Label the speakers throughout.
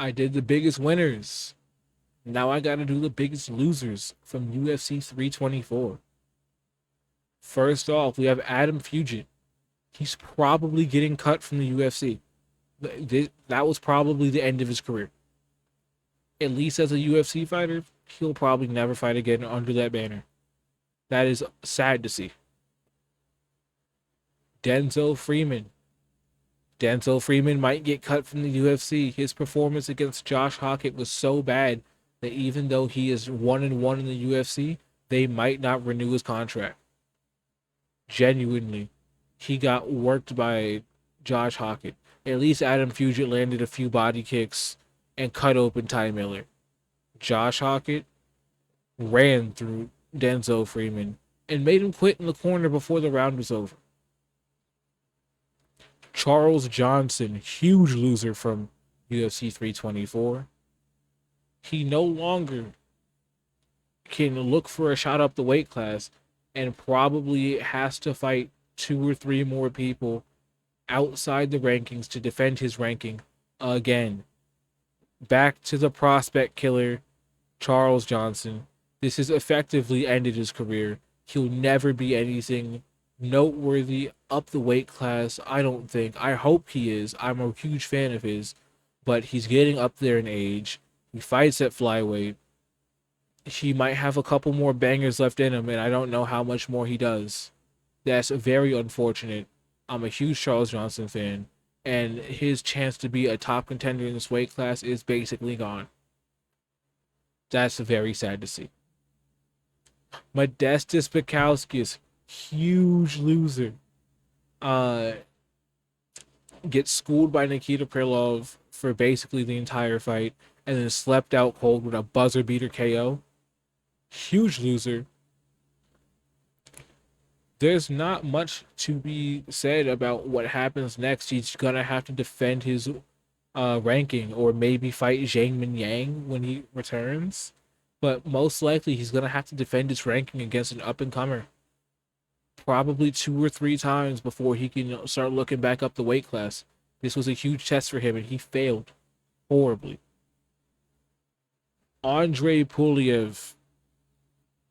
Speaker 1: I did the biggest winners. Now I gotta do the biggest losers from UFC 324. First off, we have Adam Fugit. He's probably getting cut from the UFC. That was probably the end of his career. At least as a UFC fighter, he'll probably never fight again under that banner. That is sad to see. Denzel Freeman. Denzel Freeman might get cut from the UFC. His performance against Josh Hockett was so bad that even though he is 1-1 in the UFC, they might not renew his contract. Genuinely, he got worked by Josh Hockett. At least Adam Fugit landed a few body kicks and cut open Ty Miller. Josh Hockett ran through Denzel Freeman and made him quit in the corner before the round was over. Charles Johnson, huge loser from UFC 324. He no longer can look for a shot up the weight class and probably has to fight two or three more people outside the rankings to defend his ranking again. Back to the prospect killer, Charles Johnson. This has effectively ended his career. He'll never be anything noteworthy up the weight class, I don't think. I hope he is. I'm a huge fan of his, but he's getting up there in age. He fights at flyweight. He might have a couple more bangers left in him, and I don't know how much more he does. That's very unfortunate. I'm a huge Charles Johnson fan, and his chance to be a top contender in this weight class is basically gone. That's very sad to see. Modestas Bukowskis, huge loser. Uh, gets schooled by Nikita Krylov for basically the entire fight, and then slept out cold with a buzzer beater KO. Huge loser. There's not much to be said about what happens next. He's gonna have to defend his ranking, or maybe fight Zhang Min Yang when he returns. But most likely, he's gonna have to defend his ranking against an up and comer, probably two or three times before he can start looking back up the weight class. This was a huge test for him, and he failed horribly. Andre Puliev,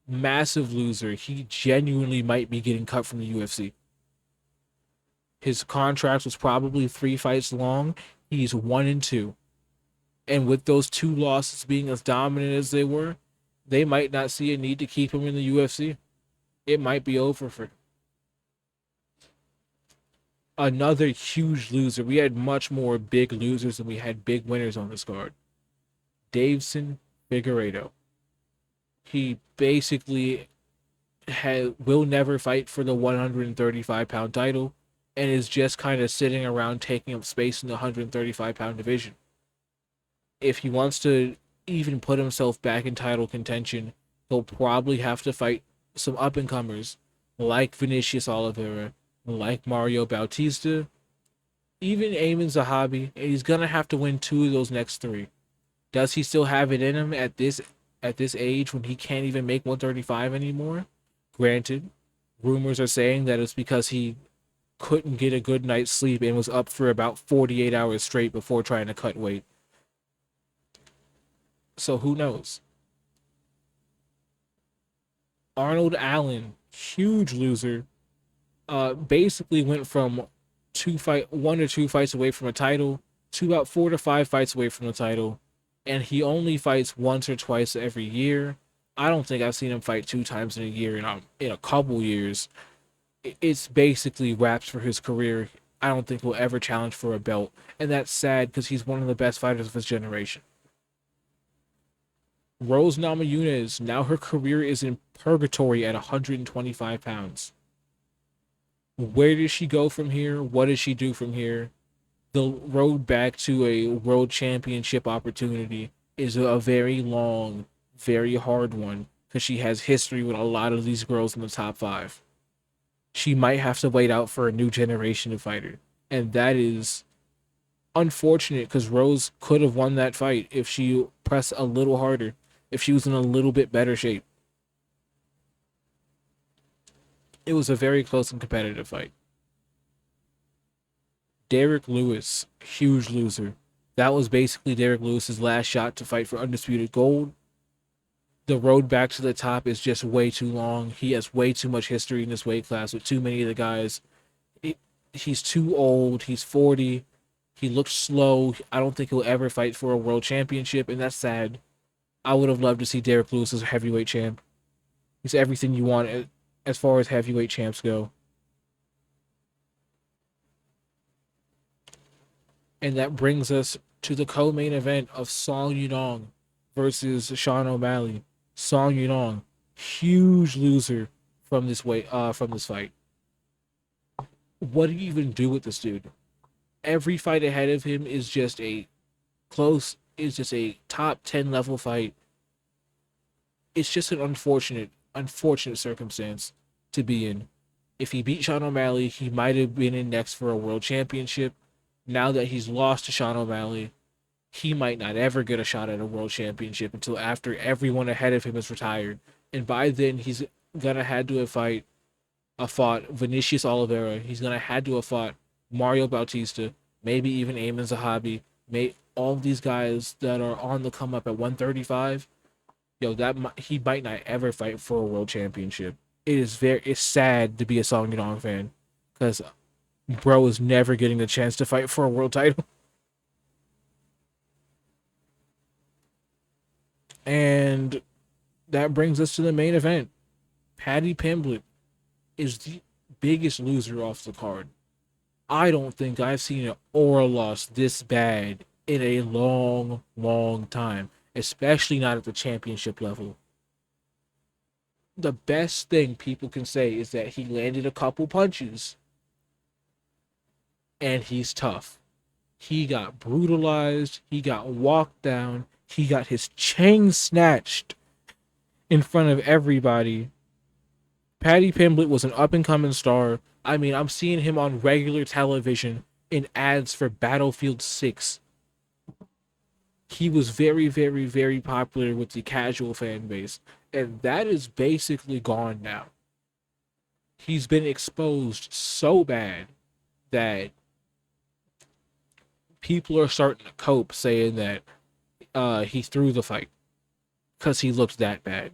Speaker 1: massive loser. He genuinely might be getting cut from the UFC. His contract was probably 3 fights long. He's 1-2. And with those two losses being as dominant as they were, they might not see a need to keep him in the UFC. It might be over for him. Another huge loser. We had much more big losers than we had big winners on this card. Davison Figueiredo. He basically will never fight for the 135-pound title and is just kind of sitting around taking up space in the 135-pound division. If he wants to even put himself back in title contention, he'll probably have to fight some up-and-comers like Vinicius Oliveira, like Mario Bautista, even Amin Zahabi, and he's going to have to win two of those next three. Does he still have it in him at this age when he can't even make 135 anymore? Granted, rumors are saying that it's because he couldn't get a good night's sleep and was up for about 48 hours straight before trying to cut weight. So who knows? Arnold Allen, huge loser, basically went from 1 or 2 fights away from a title to about 4 to 5 fights away from the title, and he only fights once or twice every year. I don't think I've seen him fight 2 times in a year in a couple years. It's basically wraps for his career. I don't think he'll ever challenge for a belt, and that's sad because he's one of the best fighters of his generation. Rose Namajunas, now her career is in purgatory at 125 pounds. Where does she go from here? What does she do from here? The road back to a world championship opportunity is a very long, very hard one because she has history with a lot of these girls in the top five. She might have to wait out for a new generation of fighter. And that is unfortunate because Rose could have won that fight if she pressed a little harder, if she was in a little bit better shape. It was a very close and competitive fight. Derek Lewis, huge loser. That was basically Derek Lewis's last shot to fight for undisputed gold. The road back to the top is just way too long. He has way too much history in this weight class with too many of the guys. He's too old. He's 40. He looks slow. I don't think he'll ever fight for a world championship, and that's sad. I would have loved to see Derek Lewis as a heavyweight champ. He's everything you want as far as heavyweight champs go. And that brings us to the co-main event of Song Yudong versus Sean O'Malley. Song Yudong, huge loser from this fight. What do you even do with this dude? Every fight ahead of him is just a top 10 level fight. It's just an unfortunate circumstance to be in. If he beat Sean O'Malley, he might have been in next for a world championship. Now that he's lost to Sean O'Malley, he might not ever get a shot at a world championship until after everyone ahead of him is retired. And by then, he's gonna had to have fought Vinicius Oliveira. He's gonna had to have fought Mario Bautista, maybe even Ayman Zahabi. All these guys that are on the come up at 135. He might not ever fight for a world championship. It's sad to be a Song Yudong fan because bro is never getting a chance to fight for a world title. And that brings us to the main event. Paddy Pimblett is the biggest loser off the card. I don't think I've seen an aura loss this bad in a long, long time, especially not at the championship level. The best thing people can say is that he landed a couple punches and he's tough. He got brutalized, he got walked down, he got his chain snatched in front of everybody. Paddy Pimblett was an up-and-coming star. I mean, I'm seeing him on regular television in ads for Battlefield 6. He was very, very, very popular with the casual fan base, and that is basically gone now. He's been exposed so bad that people are starting to cope saying that he threw the fight because he looked that bad.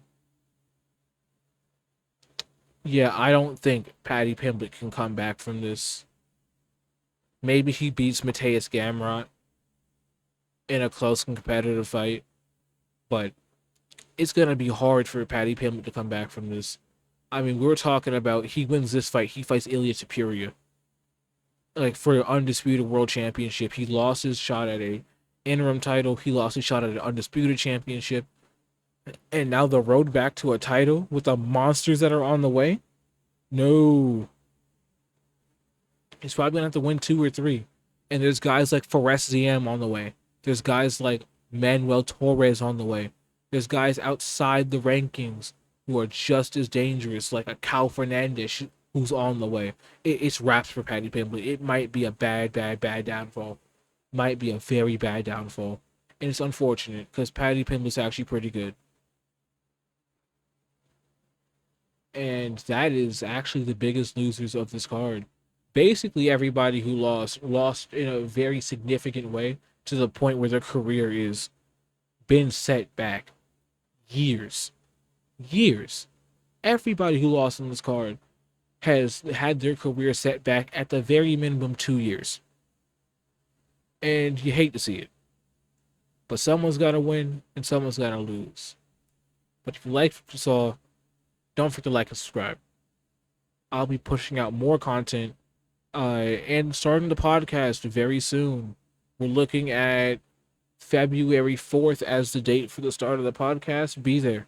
Speaker 1: Yeah, I don't think Paddy Pimblett can come back from this. Maybe he beats Mateus Gamrot in a close and competitive fight, but it's going to be hard for Paddy Pimblett to come back from this. I mean, we were talking about he wins this fight, he fights Ilya Topuria. Like, for an undisputed world championship. He lost his shot at a interim title. He lost his shot at an undisputed championship. And now the road back to a title with the monsters that are on the way? No. He's probably going to have to win 2 or 3. And there's guys like Fares Ziem on the way. There's guys like Manuel Torres on the way. There's guys outside the rankings who are just as dangerous, like a Cal Fernandez who's on the way. It's wraps for Paddy Pimblett. It might be a bad downfall. Might be a very bad downfall. And it's unfortunate because Paddy Pimblett's actually pretty good. And that is actually the biggest losers of this card. Basically, everybody who lost in a very significant way to the point where their career is been set back years. Everybody who lost on this card has had their career set back at the very minimum 2 years. And you hate to see it. But someone's got to win and someone's got to lose. But if you liked what you saw, don't forget to like and subscribe. I'll be pushing out more content and starting the podcast very soon. We're looking at February 4th as the date for the start of the podcast. Be there.